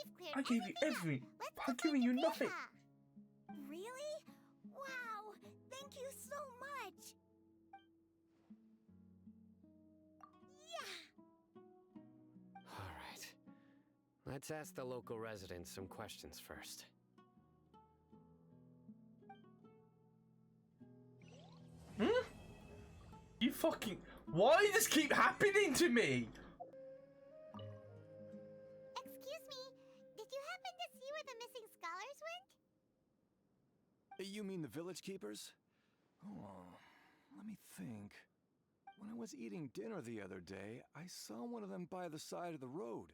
We've cleared I gave you everything. Let's I'm giving you nothing. Really? Wow! Thank you so much! Yeah! Alright. Let's ask the local residents some questions first. You fucking... Why does this keep happening to me? Excuse me, did you happen to see where the missing scholars went? You mean the village keepers? Oh, let me think. When I was eating dinner the other day, I saw one of them by the side of the road,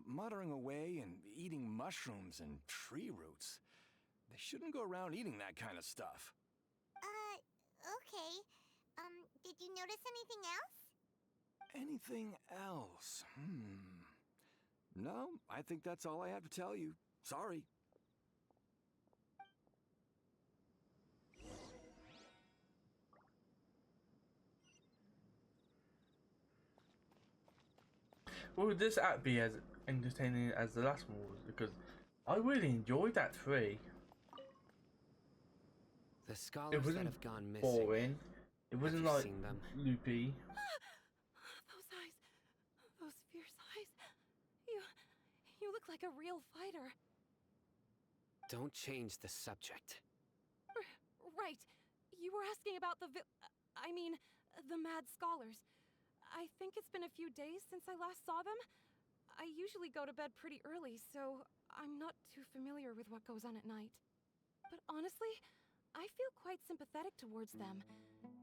muttering away and eating mushrooms and tree roots. They shouldn't go around eating that kind of stuff. Okay. Did you notice anything else? Anything else? No, I think that's all I have to tell you. Sorry. Will this act be as entertaining as the last one was? Because I really enjoyed that 3. The It scholars that wasn't have gone missing. boring. It wasn't you like seen them? loopy. Those eyes. Those fierce eyes. You look like a real fighter. Don't change the subject. Right. You were asking about the the mad scholars. I think it's been a few days since I last saw them. I usually go to bed pretty early, so I'm not too familiar with what goes on at night. But honestly, I feel quite sympathetic towards them.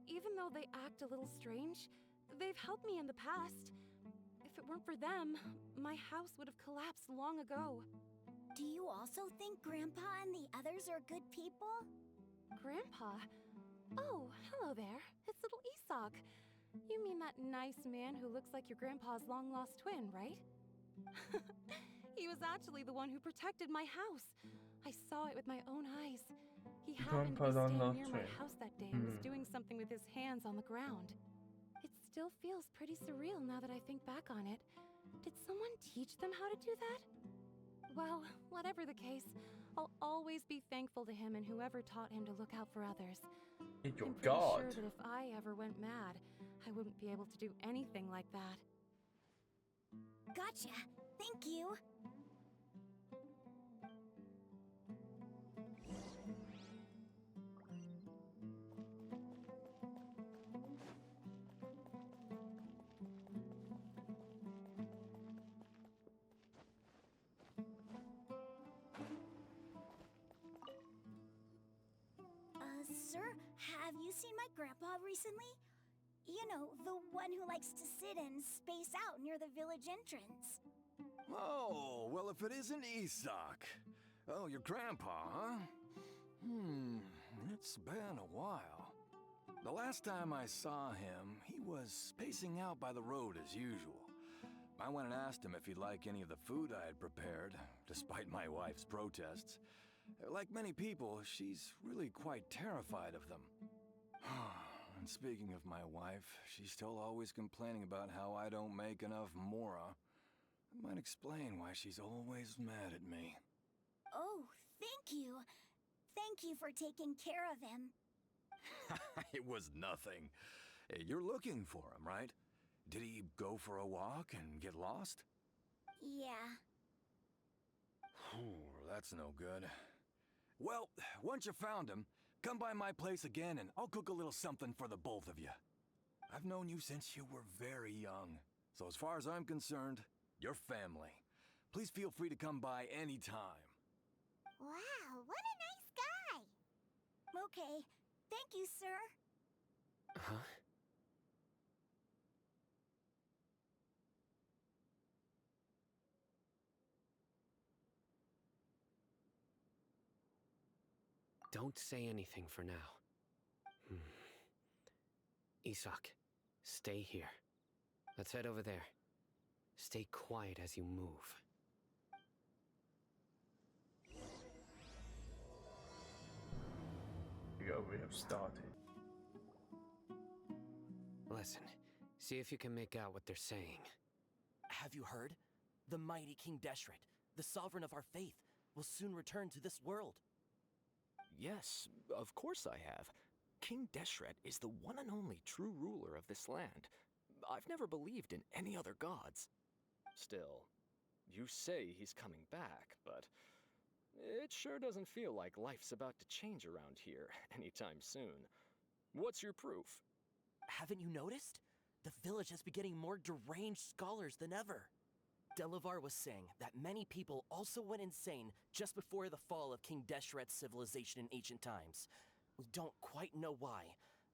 Even though they act a little strange, they've helped me in the past. If it weren't for them, my house would have collapsed long ago. Do you also think Grandpa and the others are good people? Grandpa? Oh, hello there. It's little Isak. You mean that nice man who looks like your grandpa's long-lost twin, right? He was actually the one who protected my house. I saw it with my own eyes. He happened to be Grandpa's staying long-lost near my twin. house that day and was doing something with his hands on the ground. It still feels pretty surreal now that I think back on it. Did someone teach them how to do that? Well, whatever the case, I'll always be thankful to him and whoever taught him to look out for others. It's your I'm pretty god. sure that if I ever went mad, I wouldn't be able to do anything like that. Gotcha. Thank you. Sir, have you seen my grandpa recently? You know, the one who likes to sit and space out near the village entrance. Oh, well, if it isn't Isak. Oh, your grandpa, huh? It's been a while. The last time I saw him, he was spacing out by the road as usual. I went and asked him if he'd like any of the food I had prepared, despite my wife's protests. Like many people, she's really quite terrified of them. And speaking of my wife, she's still always complaining about how I don't make enough mora. That might explain why she's always mad at me. Oh, thank you. Thank you for taking care of him. It was nothing. You're looking for him, right? Did he go for a walk and get lost? Yeah. That's no good. Well, once you found him, come by my place again and I'll cook a little something for the both of you. I've known you since you were very young, so as far as I'm concerned, you're family. Please feel free to come by anytime. Wow, what a nice guy. Okay, thank you, sir. Huh? Don't say anything for now. Isak, stay here. Let's head over there. Stay quiet as you move. We have started. Listen, see if you can make out what they're saying. Have you heard? The mighty King Deshret. the sovereign of our faith, will soon return to this world. Yes, of course I have. King Deshret is the one and only true ruler of this land. I've never believed in any other gods. Still, you say he's coming back, but it sure doesn't feel like life's about to change around here anytime soon. What's your proof? Haven't you noticed? The village has been getting more deranged scholars than ever. Delavar was saying that many people also went insane just before the fall of King Deshret's civilization in ancient times. We don't quite know why,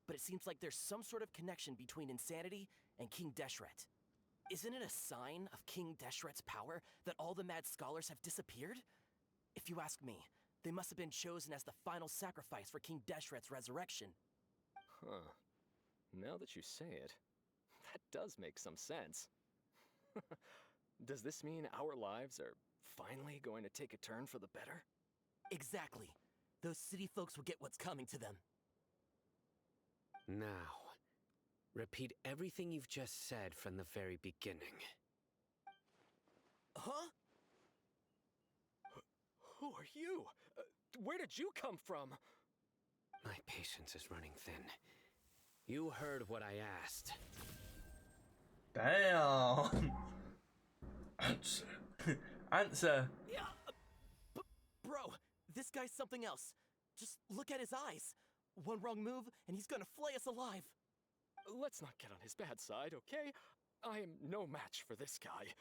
but it seems like there's some sort of connection between insanity and King Deshret. Isn't it a sign of King Deshret's power that all the mad scholars have disappeared? If you ask me, they must have been chosen as the final sacrifice for King Deshret's resurrection. Huh. Now that you say it, that does make some sense. Does this mean our lives are finally going to take a turn for the better? Exactly. Those city folks will get what's coming to them. Now, repeat everything you've just said from the very beginning. Huh? Who are you? Where did you come from? My patience is running thin. You heard what I asked. Damn. Answer. Answer. Yeah. Bro, this guy's something else. Just look at his eyes. One wrong move, and he's gonna flay us alive. Let's not get on his bad side, okay? I am no match for this guy.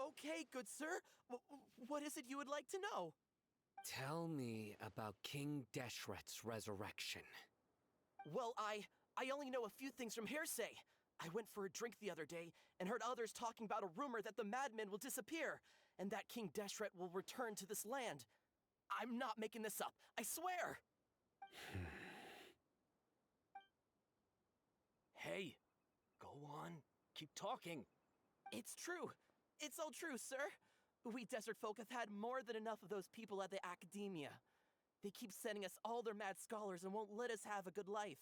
Okay, good sir. What is it you would like to know? Tell me about King Deshret's resurrection. Well, I only know a few things from hearsay. I went for a drink the other day and heard others talking about a rumor that the madmen will disappear and that King Deshret will return to this land. I'm not making this up, I swear! Hey, go on. Keep talking. It's true. It's all true, sir. We desert folk have had more than enough of those people at the academia. They keep sending us all their mad scholars and won't let us have a good life.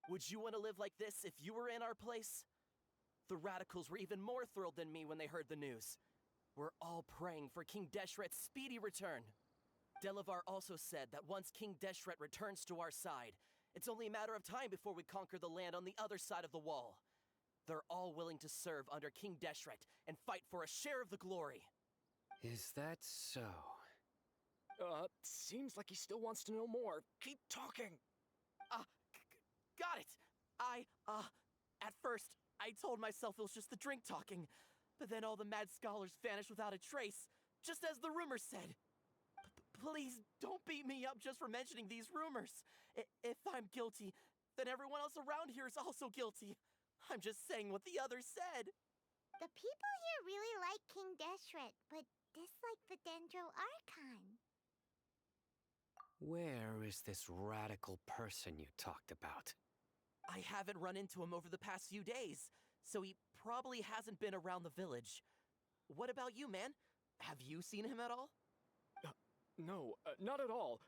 Would you want to live like this if you were in our place? The radicals were even more thrilled than me when they heard the news. We're all praying for King Deshret's speedy return. Delavar also said that once King Deshret returns to our side, it's only a matter of time before we conquer the land on the other side of the wall. They're all willing to serve under King Deshret and fight for a share of the glory. Is that so? Seems like he still wants to know more. Keep talking. Got it. At first, I told myself it was just the drink talking, but then all the mad scholars vanished without a trace, just as the rumors said. Please don't beat me up just for mentioning these rumors. If I'm guilty, then everyone else around here is also guilty. I'm just saying what the others said. The people here really like King Deshret, but dislike the Dendro Archon. Where is this radical person you talked about? I haven't run into him over the past few days, so he probably hasn't been around the village. What about you, man? Have you seen him at all? No, not at all.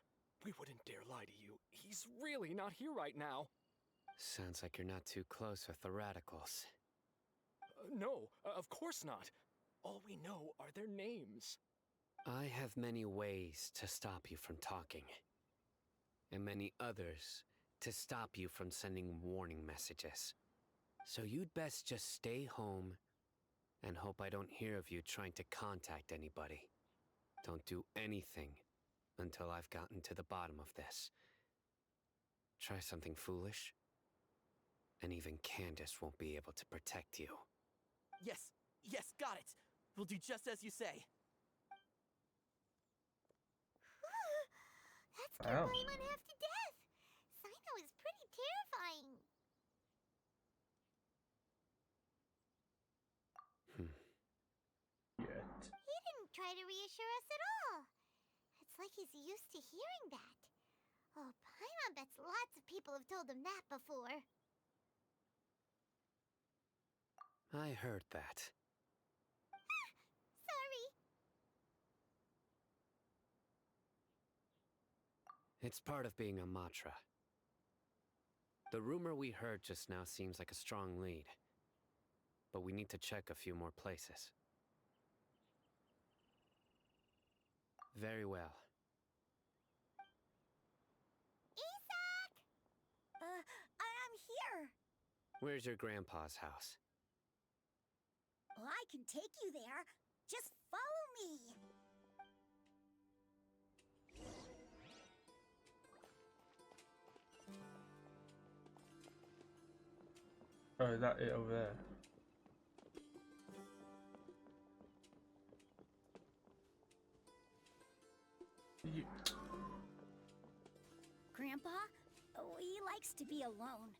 We wouldn't dare lie to you. He's really not here right now. Sounds like you're not too close with the radicals. No, of course not. All we know are their names. I have many ways to stop you from talking, and many others to stop you from sending warning messages. So you'd best just stay home and hope I don't hear of you trying to contact anybody. Don't do anything until I've gotten to the bottom of this. Try something foolish, and even Candace won't be able to protect you. Yes, got it. We'll do just as you say. That scared Paimon half to death. Sino is pretty terrifying. Yet. He didn't try to reassure us at all. It's like he's used to hearing that. Oh, Paimon bets lots of people have told him that before. I heard that. Sorry. It's part of being a Matra. The rumor we heard just now seems like a strong lead, but we need to check a few more places. Very well. Isak! I'm here. Where's your grandpa's house? Well, I can take you there. Just follow me. Oh, is that it over there? You... Grandpa, he likes to be alone.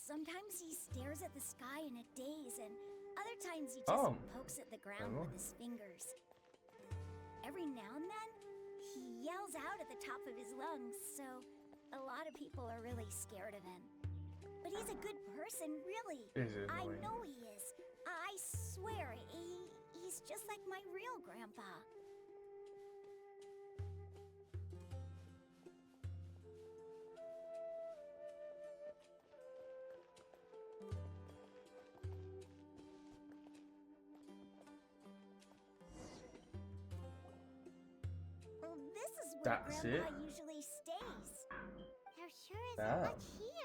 Sometimes he stares at the sky in a daze, and other times he just pokes at the ground with his fingers. Every now and then, he yells out at the top of his lungs, so a lot of people are really scared of him. But he's a good person, really. I know he is. I swear, he's just like my real grandpa. Well, this is where That's Grandpa it? usually stays. There sure isn't much here.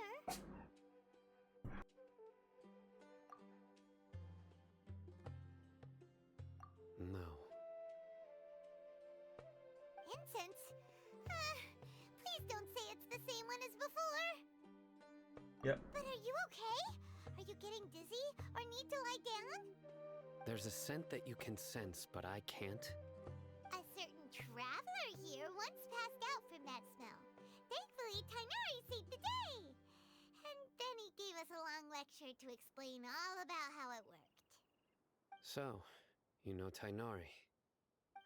No. Incense? Please don't say it's the same one as before. Yep. But are you okay? Are you getting dizzy or need to lie down? There's a scent that you can sense, but I can't. A certain traveler here once passed out from that smell. Thankfully, Tainari saved the day. And then he gave us a long lecture to explain all about how it worked. So, you know Tainari?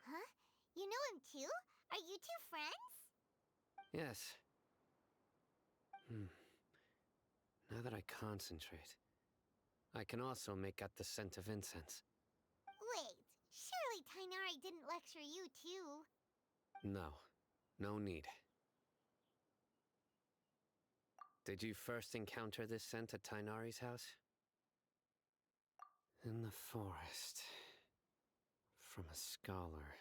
Huh? You know him too? Are you two friends? Yes. Now that I concentrate, I can also make out the scent of incense. Wait, surely Tainari didn't lecture you too? No, no need. Did you first encounter this scent at Tainari's house? In the forest. From a scholar.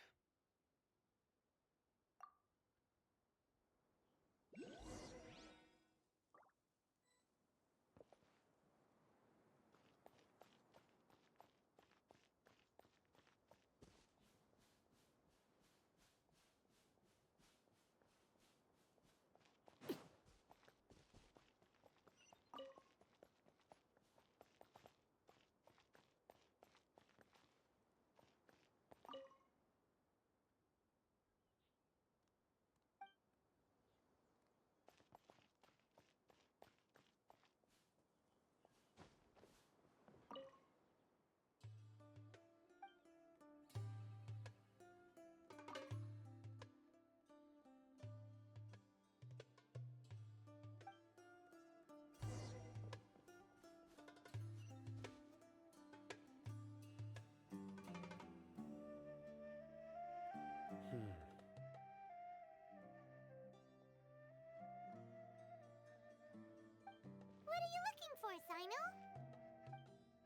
What are you looking for, Sino?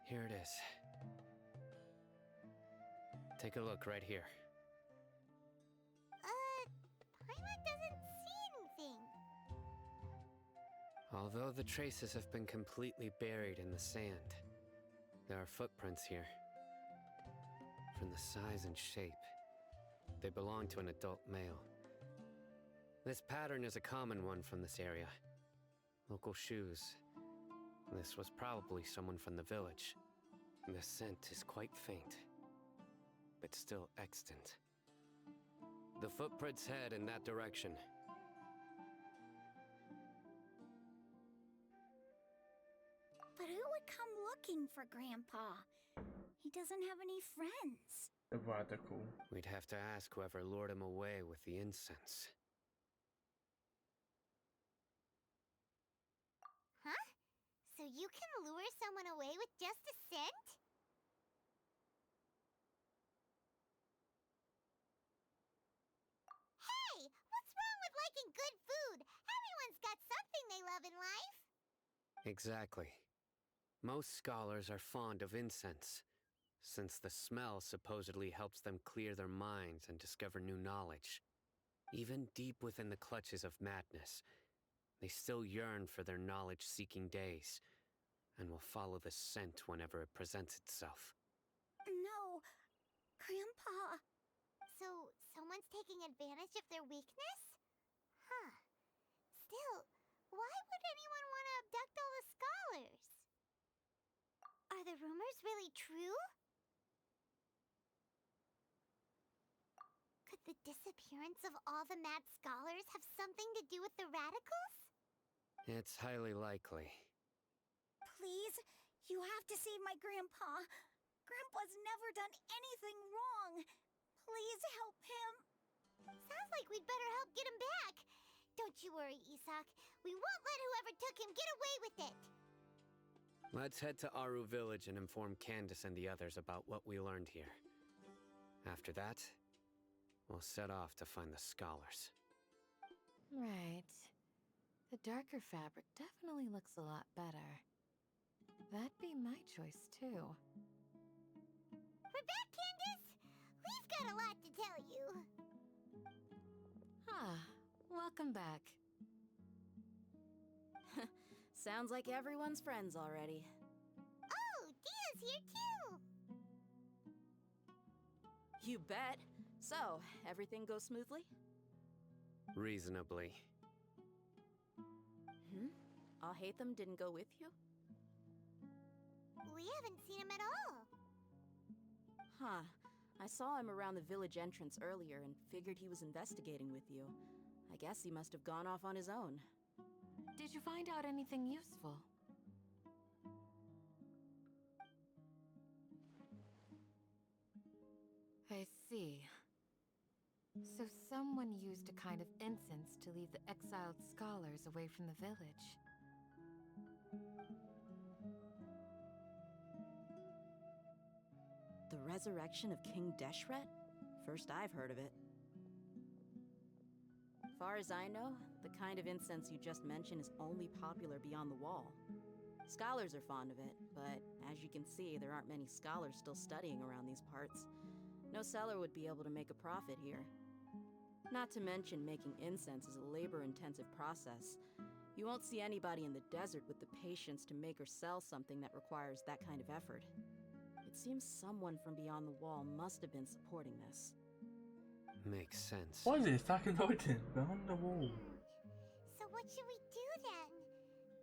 Here it is. Take a look right here. Paimon doesn't see anything. Although the traces have been completely buried in the sand, there are footprints here. From the size and shape, they belong to an adult male. This pattern is a common one from this area. Local shoes. This was probably someone from the village. The scent is quite faint, but still extant. The footprints head in that direction. But who would come looking for Grandpa? He doesn't have any friends. Radical. We'd have to ask whoever lured him away with the incense. Huh? So you can lure someone away with just a scent? Hey! What's wrong with liking good food? Everyone's got something they love in life. Exactly. Most scholars are fond of incense, since the smell supposedly helps them clear their minds and discover new knowledge. Even deep within the clutches of madness, they still yearn for their knowledge-seeking days, and will follow the scent whenever it presents itself. No, Grandpa. So, someone's taking advantage of their weakness? Huh. Still, why would anyone want to abduct all the scholars? Are the rumors really true? Could the disappearance of all the mad scholars have something to do with the radicals? It's highly likely. Please, you have to save my grandpa. Grandpa's never done anything wrong. Please help him. Sounds like we'd better help get him back. Don't you worry, Isak. We won't let whoever took him get away with it. Let's head to Aru Village and inform Candace and the others about what we learned here. After that, we'll set off to find the scholars. Right. The darker fabric definitely looks a lot better. That'd be my choice, too. We're back, Candace! We've got a lot to tell you. Ah, welcome back. Sounds like everyone's friends already. Oh, Dia's here too! You bet. So, everything goes smoothly? Reasonably. Alhaitham didn't go with you? We haven't seen him at all. Huh. I saw him around the village entrance earlier and figured he was investigating with you. I guess he must have gone off on his own. Did you find out anything useful? I see. So someone used a kind of incense to lead the exiled scholars away from the village. The resurrection of King Deshret? First I've heard of it. Far as I know, the kind of incense you just mentioned is only popular beyond the wall. Scholars are fond of it, but as you can see, there aren't many scholars still studying around these parts. No seller would be able to make a profit here. Not to mention, making incense is a labor-intensive process. You won't see anybody in the desert with the patience to make or sell something that requires that kind of effort. It seems someone from beyond the wall must have been supporting this. Makes sense. Why is it attacking Titan behind the wall? So what should we do then?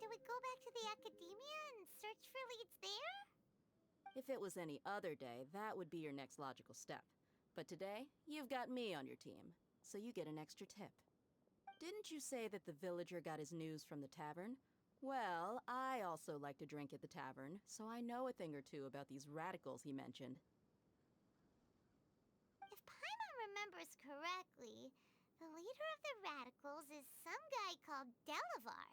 Do we go back to the academia and search for leads there? If it was any other day, that would be your next logical step. But today, you've got me on your team, so you get an extra tip. Didn't you say that the villager got his news from the tavern? Well, I also like to drink at the tavern, so I know a thing or two about these radicals he mentioned. If Paimon remembers correctly, the leader of the radicals is some guy called Delavar.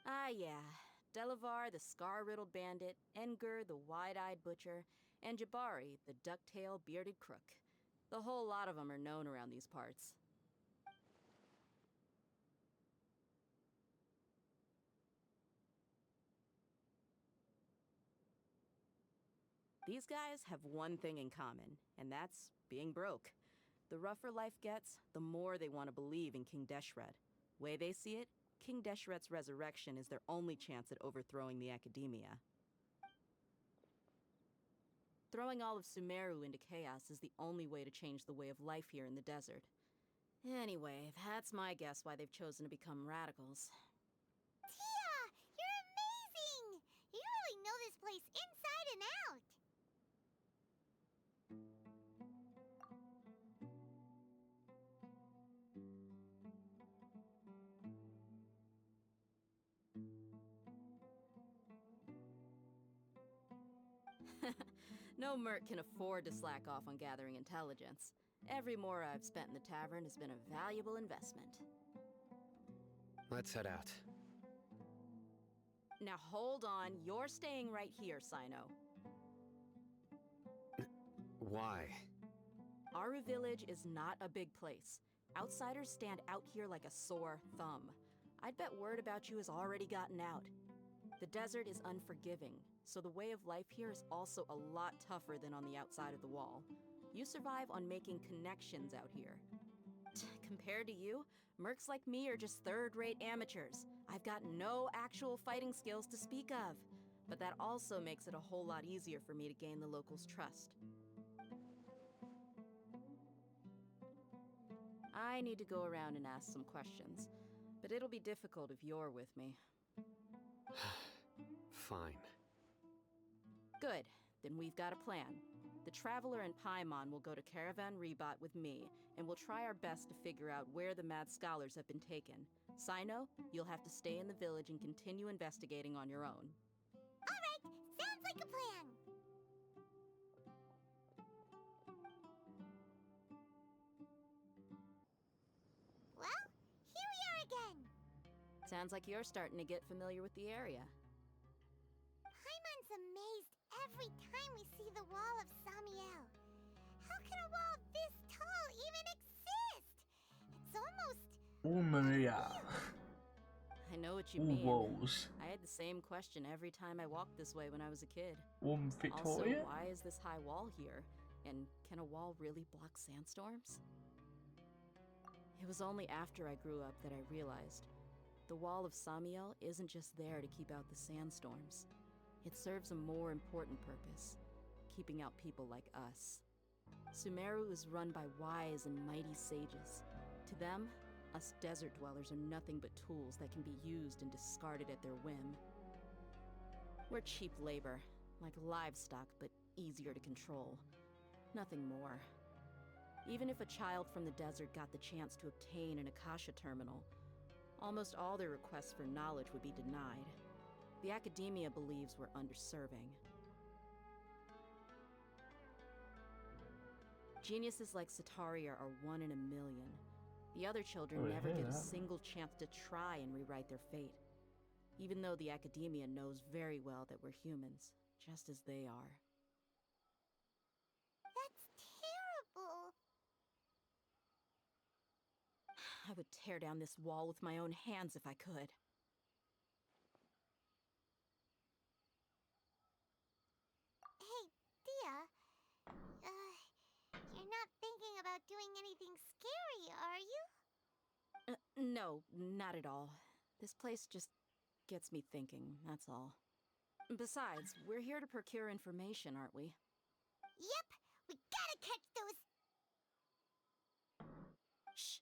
Ah, yeah. Delavar, the scar-riddled bandit, Engur, the wide-eyed butcher, and Jabari, the duck-tailed bearded crook. The whole lot of them are known around these parts. These guys have one thing in common, and that's being broke. The rougher life gets, the more they want to believe in King Deshret. Way they see it, King Deshret's resurrection is their only chance at overthrowing the academia. Throwing all of Sumeru into chaos is the only way to change the way of life here in the desert. Anyway, that's my guess why they've chosen to become radicals. Tia! You're amazing! You really know this place inside and out! No merc can afford to slack off on gathering intelligence. Every more I've spent in the tavern has been a valuable investment. Let's head out. Now hold on, you're staying right here, Sino. Why? Aru Village is not a big place. Outsiders stand out here like a sore thumb. I'd bet word about you has already gotten out. The desert is unforgiving, so the way of life here is also a lot tougher than on the outside of the wall. You survive on making connections out here. Compared to you, mercs like me are just third-rate amateurs. I've got no actual fighting skills to speak of. But that also makes it a whole lot easier for me to gain the locals' trust. I need to go around and ask some questions, but it'll be difficult if you're with me. Fine. Good, then we've got a plan. The Traveler and Paimon will go to Caravan Rebot with me, and we'll try our best to figure out where the Mad Scholars have been taken. Sino, you'll have to stay in the village and continue investigating on your own. Alright, sounds like a plan. Well, here we are again. Sounds like you're starting to get familiar with the area. Paimon's amazed every time we see the wall of Samiel. How can a wall this tall even exist? It's almost... Oh, Maria. I know what you All mean. walls. I had the same question every time I walked this way when I was a kid. Victoria? Also, why is this high wall here? And can a wall really block sandstorms? It was only after I grew up that I realized the wall of Samiel isn't just there to keep out the sandstorms. It serves a more important purpose, keeping out people like us. Sumeru is run by wise and mighty sages. To them, us desert dwellers are nothing but tools that can be used and discarded at their whim. We're cheap labor, like livestock, but easier to control. Nothing more. Even if a child from the desert got the chance to obtain an Akasha terminal, almost all their requests for knowledge would be denied. The academia believes we're underserving. Geniuses like Sataria are one in a million. The other children never get a single chance to try and rewrite their fate, even though the academia knows very well that we're humans, just as they are. That's terrible. I would tear down this wall with my own hands if I could. Hey, Dia. You're not thinking about doing anything scary, are you? No, not at all. This place just gets me thinking, that's all. Besides, we're here to procure information, aren't we? Yep, we gotta catch those... Shh.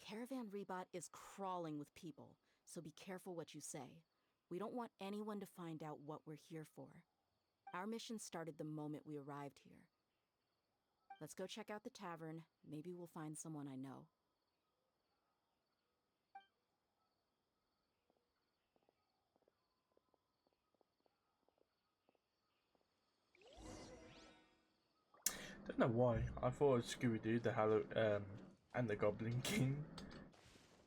Caravan Rebot is crawling with people, so be careful what you say. We don't want anyone to find out what we're here for. Our mission started the moment we arrived here. Let's go check out the tavern. Maybe we'll find someone I know. Don't know why. I thought it was Scooby-Doo, the and the Goblin King.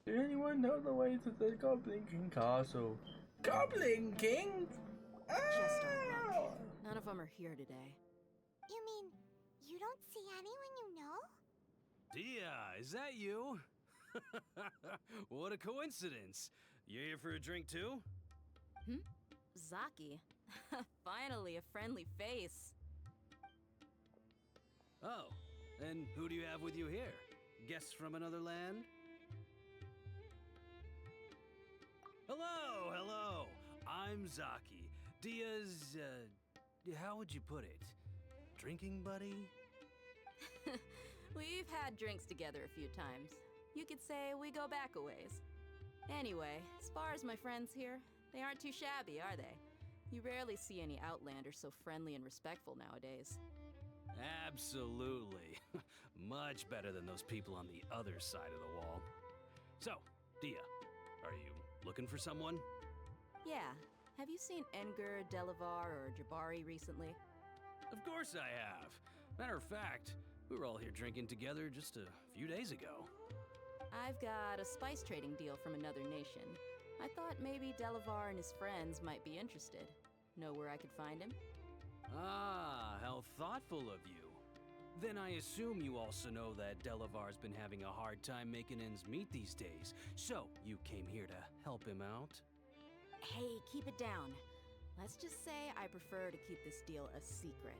Did anyone know the way to the Goblin King castle? Goblin King? Just our luck. None of them are here today. You mean, you don't see anyone you know? Dia, is that you? What a coincidence. You here for a drink too? Zaki. Finally, a friendly face. Oh, and who do you have with you here? Guests from another land? Hello, hello. I'm Zaki. Dia's, how would you put it? Drinking buddy? We've had drinks together a few times. You could say we go back a ways. Anyway, as far as my friends here, they aren't too shabby, are they? You rarely see any Outlanders so friendly and respectful nowadays. Absolutely. Much better than those people on the other side of the wall. So, Dia, are you looking for someone? Yeah. Have you seen Enger, Delavar, or Jabari recently? Of course I have. Matter of fact, we were all here drinking together just a few days ago. I've got a spice trading deal from another nation. I thought maybe Delavar and his friends might be interested. Know where I could find him? Ah, how thoughtful of you. Then I assume you also know that Delavar's been having a hard time making ends meet these days. So, you came here to help him out? Hey, keep it down. Let's just say I prefer to keep this deal a secret.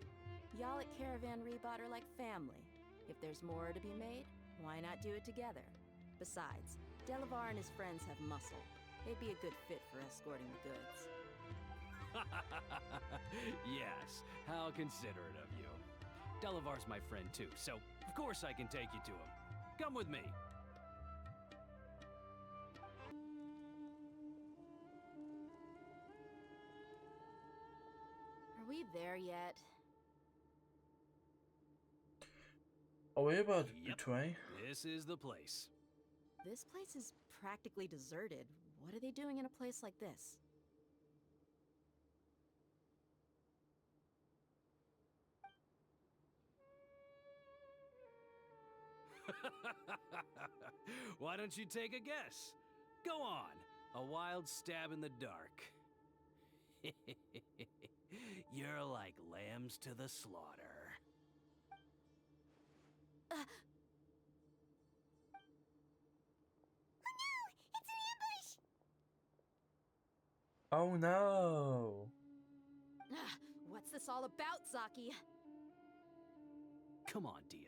Y'all at Caravan Rebot are like family. If there's more to be made, why not do it together? Besides, Delavar and his friends have muscle. They'd be a good fit for escorting the goods. Yes, how considerate of you. Delavar's my friend too, so of course I can take you to him. Come with me. Are we there yet? Are we about to Yep, betray? this is the place. This place is practically deserted. What are they doing in a place like this? Why don't you take a guess? Go on, a wild stab in the dark. You're like lambs to the slaughter. Oh no! What's this all about, Zaki? Come on, Dia.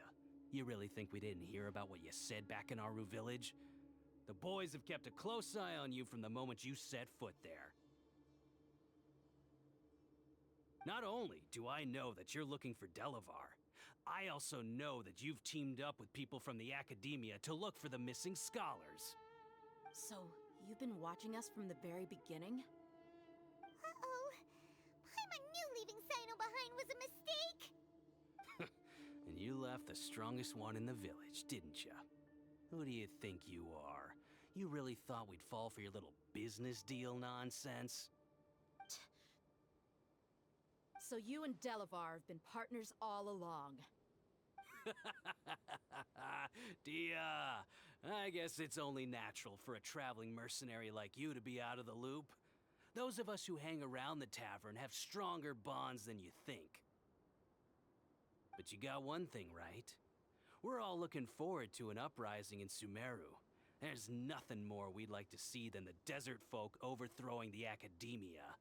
You really think we didn't hear about what you said back in Aru village? The boys have kept a close eye on you from the moment you set foot there. Not only do I know that you're looking for Delavar, I also know that you've teamed up with people from the Academia to look for the missing scholars. So, you've been watching us from the very beginning? Uh-oh. Paimon knew leaving Sino behind was a mistake! And you left the strongest one in the village, didn't ya? Who do you think you are? You really thought we'd fall for your little business deal nonsense? So you and Delavar have been partners all along. Dia, I guess it's only natural for a traveling mercenary like you to be out of the loop. Those of us who hang around the tavern have stronger bonds than you think. But you got one thing right. We're all looking forward to an uprising in Sumeru. There's nothing more we'd like to see than the desert folk overthrowing the Academia.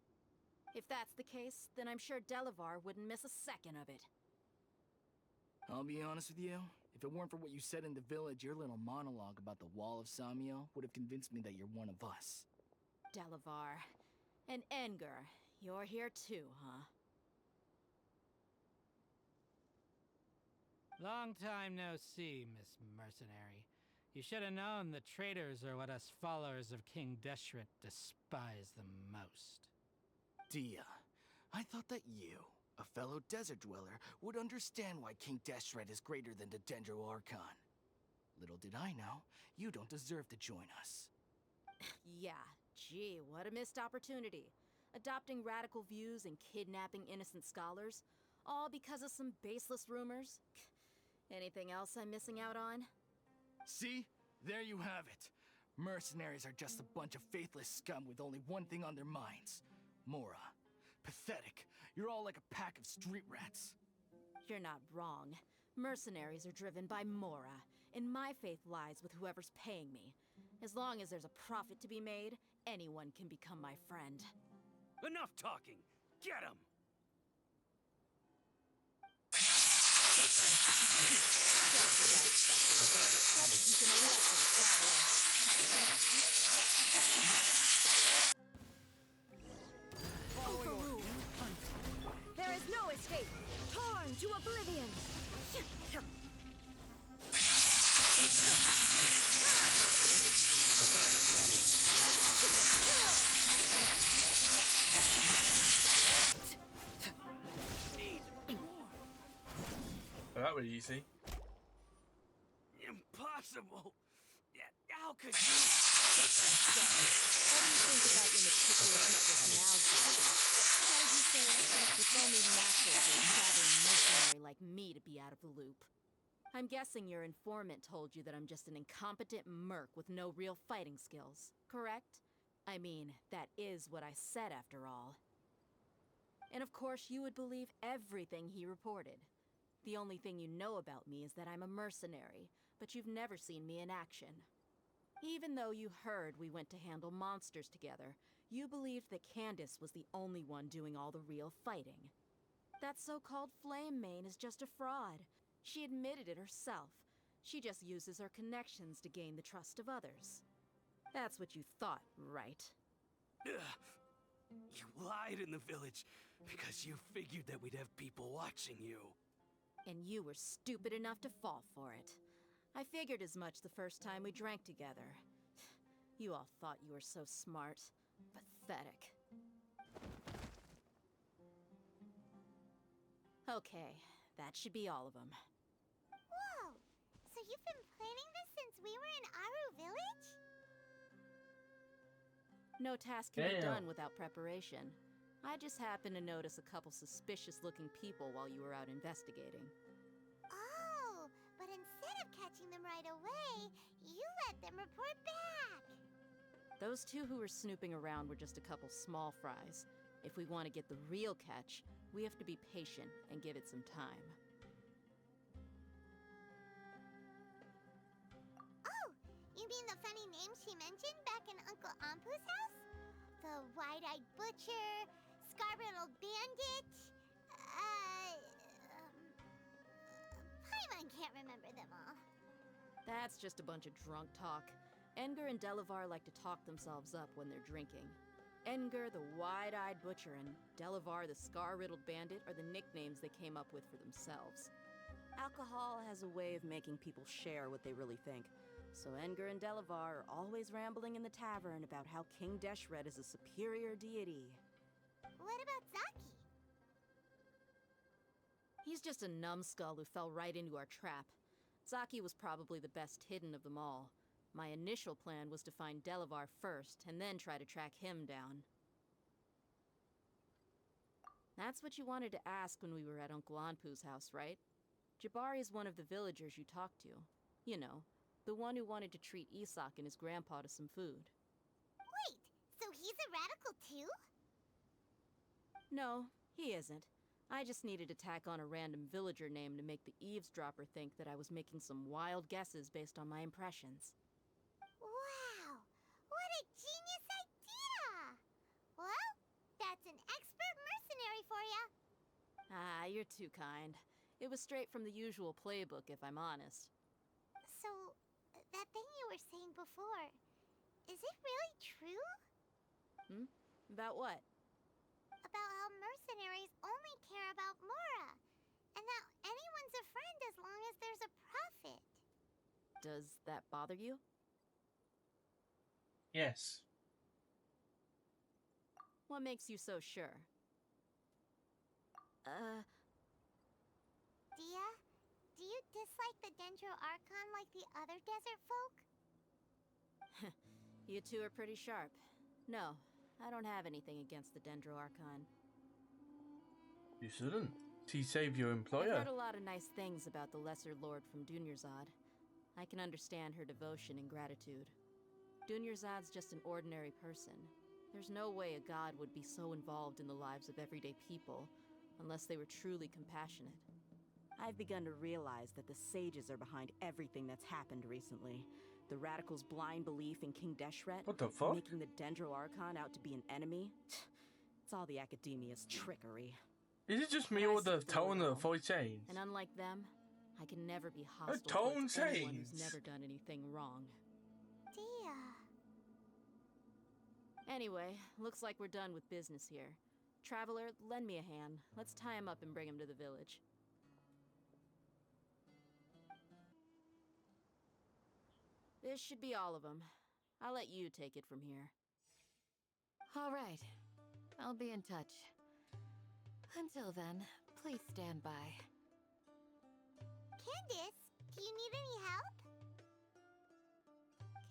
If that's the case, then I'm sure Delavar wouldn't miss a second of it. I'll be honest with you. If it weren't for what you said in the village, your little monologue about the Wall of Samiel would have convinced me that you're one of us. Delavar. And Enger, you're here too, huh? Long time no see, Miss Mercenary. You should have known the traitors are what us followers of King Deshret despise the most. Dia, I thought that you, a fellow desert dweller, would understand why King Deshret is greater than the Dendro Archon. Little did I know, you don't deserve to join us. Yeah, gee, what a missed opportunity. Adopting radical views and kidnapping innocent scholars, all because of some baseless rumors. Anything else I'm missing out on? See? There you have it. Mercenaries are just a bunch of faithless scum with only one thing on their minds. Mora. Pathetic. You're all like a pack of street rats. You're not wrong. Mercenaries are driven by Mora, and my faith lies with whoever's paying me. As long as there's a profit to be made, anyone can become my friend. Enough talking! Get him! There is no escape! Torn to oblivion! Well, that was easy. Impossible! How could you? What do you think about your meticulous network now, Zaki? How did you say it? It's only natural for a traveling mercenary like me to be out of the loop. I'm guessing your informant told you that I'm just an incompetent merc with no real fighting skills, correct? I mean, that is what I said after all. And of course you would believe everything he reported. The only thing you know about me is that I'm a mercenary, but you've never seen me in action. Even though you heard we went to handle monsters together, you believed that Candace was the only one doing all the real fighting. That so-called Flame Mane is just a fraud. She admitted it herself. She just uses her connections to gain the trust of others. That's what you thought, right? You lied in the village because you figured that we'd have people watching you. And you were stupid enough to fall for it. I figured as much the first time we drank together. You all thought you were so smart. Pathetic. Okay, that should be all of them. Whoa! So you've been planning this since we were in Aru Village? No task can be Damn. done without preparation. I just happened to notice a couple suspicious-looking people while you were out investigating. Oh, but instead of catching them right away, you let them report back. Those two who were snooping around were just a couple small fries. If we want to get the real catch, we have to be patient and give it some time. Oh, you mean the funny name she mentioned back in Uncle Ampu's house? The wide-eyed butcher, scar-riddled bandit, Paimon can't remember them all. That's just a bunch of drunk talk. Edgar and Delavar like to talk themselves up when they're drinking. Edgar, the wide-eyed butcher, and Delavar, the scar-riddled bandit, are the nicknames they came up with for themselves. Alcohol has a way of making people share what they really think. So Edgar and Delavar are always rambling in the tavern about how King Deshret is a superior deity. What about Zaki? He's just a numbskull who fell right into our trap. Zaki was probably the best hidden of them all. My initial plan was to find Delavar first, and then try to track him down. That's what you wanted to ask when we were at Uncle Anpu's house, right? Jabari is one of the villagers you talked to. You know, the one who wanted to treat Isak and his grandpa to some food. Wait, so he's a radical too? No, he isn't. I just needed to tack on a random villager name to make the eavesdropper think that I was making some wild guesses based on my impressions. Wow, what a genius idea! Well, that's an expert mercenary for ya. Ah, you're too kind. It was straight from the usual playbook, if I'm honest. So, that thing you were saying before, is it really true? About what? About how mercenaries only care about Mora, and that anyone's a friend as long as there's a profit. Does that bother you? Yes. What makes you so sure? Dia, do you dislike the Dendro Archon like the other desert folk? You two are pretty sharp. No, I don't have anything against the Dendro Archon. You shouldn't. She saved your I've employer. heard a lot of nice things about the Lesser Lord from Dunyarzad. I can understand her devotion and gratitude. Dunyarzad's just an ordinary person. There's no way a god would be so involved in the lives of everyday people, unless they were truly compassionate. I've begun to realize that the sages are behind everything that's happened recently. The radicals' blind belief in King Deshret, What the fuck? making the Dendro Archon out to be an enemy. It's all the academia's trickery. Is it just me But I or the see through tone it of all. the voice changed? And unlike them, I can never be hostile tone towards anyone who's changed. never done anything wrong. Dia. Anyway, looks like we're done with business here. Traveler, lend me a hand. Let's tie him up and bring him to the village. This should be all of them. I'll let you take it from here. All right. I'll be in touch. Until then, please stand by. Candace, do you need any help?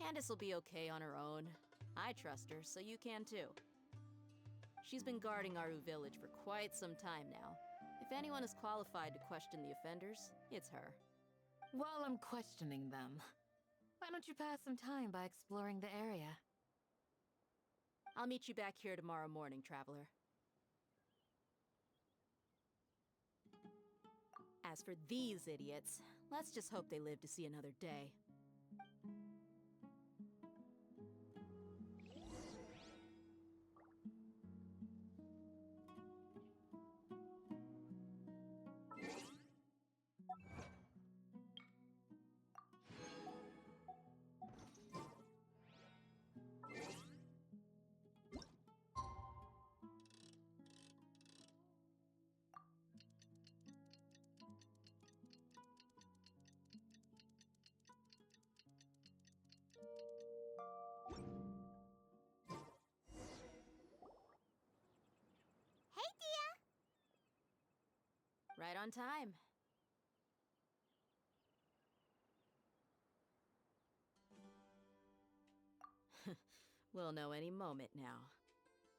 Candace will be okay on her own. I trust her, so you can too. She's been guarding Aru village for quite some time now. If anyone is qualified to question the offenders, it's her. While I'm questioning them, why don't you pass some time by exploring the area? I'll meet you back here tomorrow morning, Traveler. As for these idiots, let's just hope they live to see another day. Hey, Dia! Right on time. We'll know any moment now.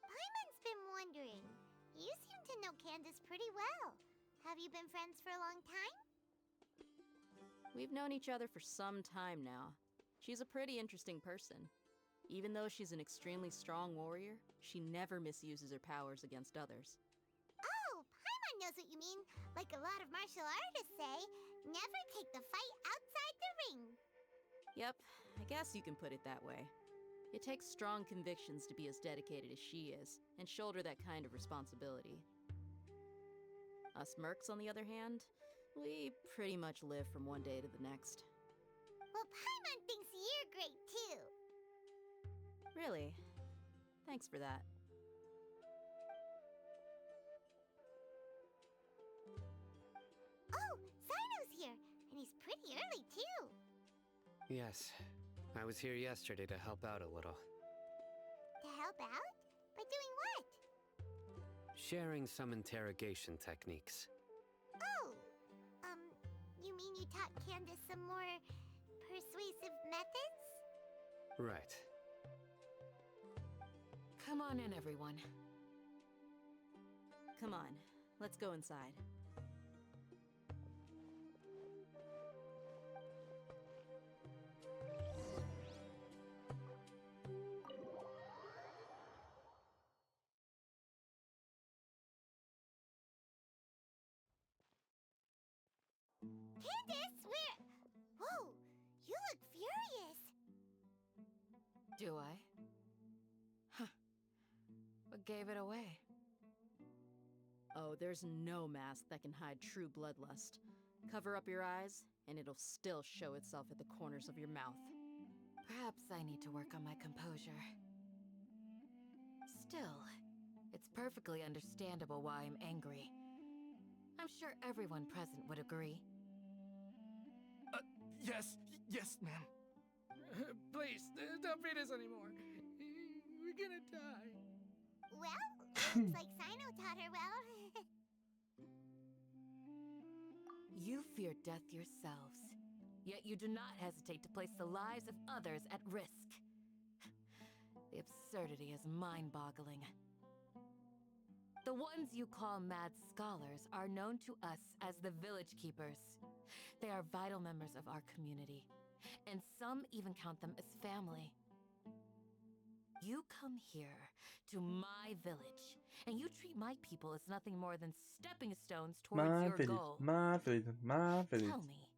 Paimon's been wondering. You seem to know Candace pretty well. Have you been friends for a long time? We've known each other for some time now. She's a pretty interesting person. Even though she's an extremely strong warrior, she never misuses her powers against others. Oh, Paimon knows what you mean. Like a lot of martial artists say, never take the fight outside the ring. Yep, I guess you can put it that way. It takes strong convictions to be as dedicated as she is, and shoulder that kind of responsibility. Us mercs, on the other hand, we pretty much live from one day to the next. Well, Paimon thinks you're great too. Really? Thanks for that. Oh, Sino's here, and he's pretty early too. Yes, I was here yesterday to help out a little. To help out? By doing what? Sharing some interrogation techniques. Oh, you mean you taught Candace some more persuasive methods? Right. Come on in, everyone. Come on, let's go inside. Candace, where? Whoa, you look furious. Do I? Huh. What gave it away? Oh, there's no mask that can hide true bloodlust. Cover up your eyes, and it'll still show itself at the corners of your mouth. Perhaps I need to work on my composure. Still, it's perfectly understandable why I'm angry. I'm sure everyone present would agree. Yes, ma'am. Please, don't beat us anymore. We're gonna die. Well, looks like Sino taught her well. You fear death yourselves, yet you do not hesitate to place the lives of others at risk. The absurdity is mind-boggling. The ones you call mad scholars are known to us as the Village Keepers. They are vital members of our community, and some even count them as family. You come here to my village, and you treat my people as nothing more than stepping stones towards your goal. My village. Tell me,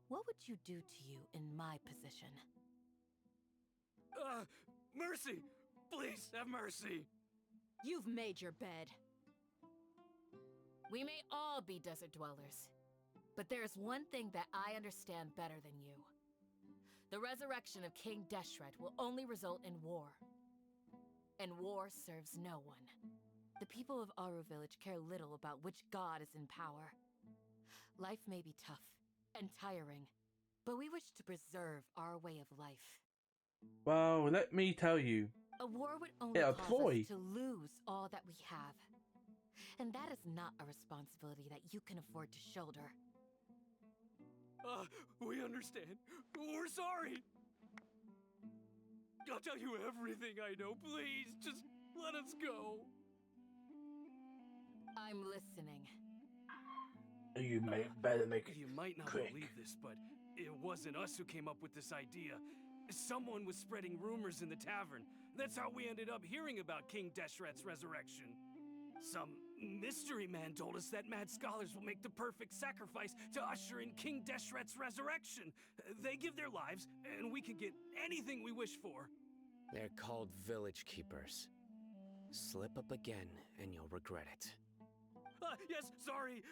what would you do to you in my position? Mercy! Please, have mercy! You've made your bed. We may all be desert dwellers, but there is one thing that I understand better than you. The resurrection of King Deshret will only result in war. And war serves no one. The people of Aru Village care little about which god is in power. Life may be tough and tiring, but we wish to preserve our way of life. Well, let me tell you. A war would only cause us to lose all that we have. And that is not a responsibility that you can afford to shoulder. We understand. We're sorry. I'll tell you everything I know. Please, just let us go. I'm listening. You better make it You might not quick. believe this, but it wasn't us who came up with this idea. Someone was spreading rumors in the tavern. That's how we ended up hearing about King Deshret's resurrection. Some Mystery Man told us that mad scholars will make the perfect sacrifice to usher in King Deshret's resurrection. They give their lives, and we can get anything we wish for. They're called village keepers. Slip up again, and you'll regret it. Yes, sorry.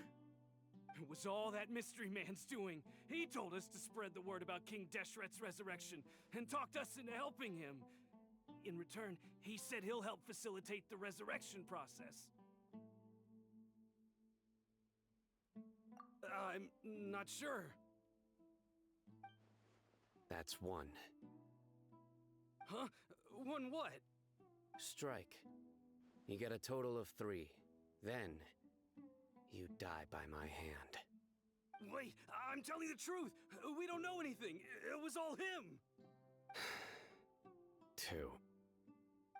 It was all that Mystery Man's doing. He told us to spread the word about King Deshret's resurrection, and talked us into helping him. In return, he said he'll help facilitate the resurrection process. I'm not sure. That's one. Huh? One what? Strike. You get a total of 3. Then, you die by my hand. Wait, I'm telling the truth. We don't know anything. It was all him. 2.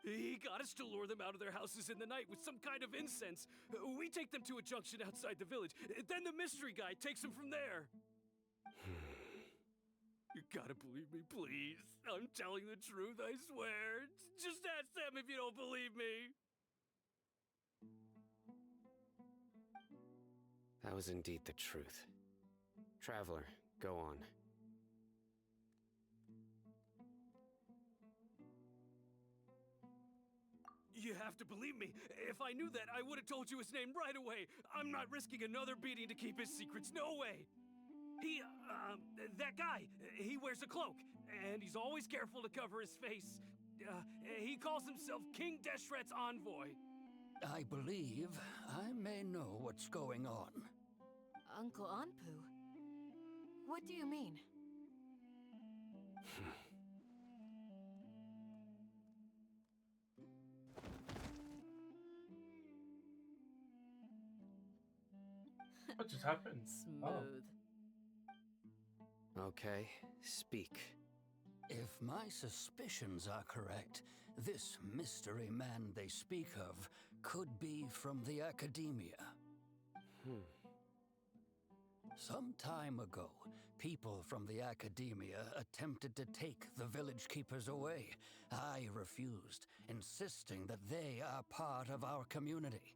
He got us to lure them out of their houses in the night with some kind of incense. We take them to a junction outside the village. Then the mystery guy takes them from there. You gotta believe me, please. I'm telling the truth, I swear. Just ask them if you don't believe me. That was indeed the truth. Traveler, go on. You have to believe me. If I knew that, I would have told you his name right away. I'm not risking another beating to keep his secrets. No way. That guy, he wears a cloak, and he's always careful to cover his face. He calls himself King Deshret's envoy. I believe I may know what's going on. Uncle Anpu? What do you mean? What just happened? Smooth. Okay, speak. If my suspicions are correct, this mystery man they speak of could be from the Academia. Some time ago, people from the Academia attempted to take the village keepers away. I refused, insisting that they are part of our community.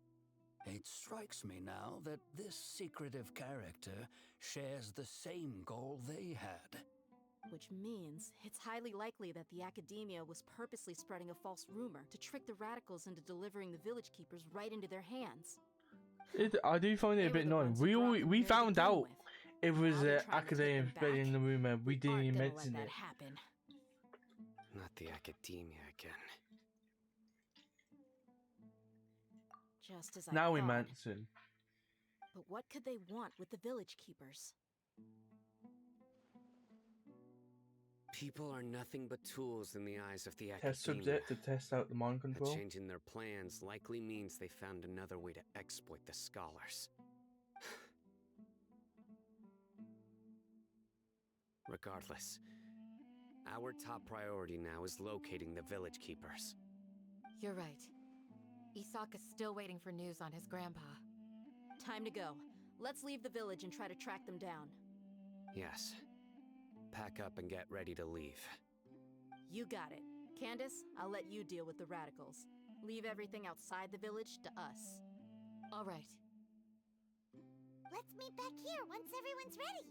It strikes me now that this secretive character shares the same goal they had. Which means it's highly likely that the Academia was purposely spreading a false rumor to trick the radicals into delivering the village keepers right into their hands. I do find it a bit annoying. We found out it was Academia spreading the rumor. We didn't even mention it. Not the Academia again. Just as I now we thought. mention. But what could they want with the village keepers? People are nothing but tools in the eyes of the Academia. Test subject to test out the mind control. But changing their plans likely means they found another way to exploit the scholars. Regardless, our top priority now is locating the village keepers. You're right. Isak is still waiting for news on his grandpa. Time to go. Let's leave the village and try to track them down. Yes. Pack up and get ready to leave. You got it. Candace, I'll let you deal with the radicals. Leave everything outside the village to us. All right. Let's meet back here once everyone's ready.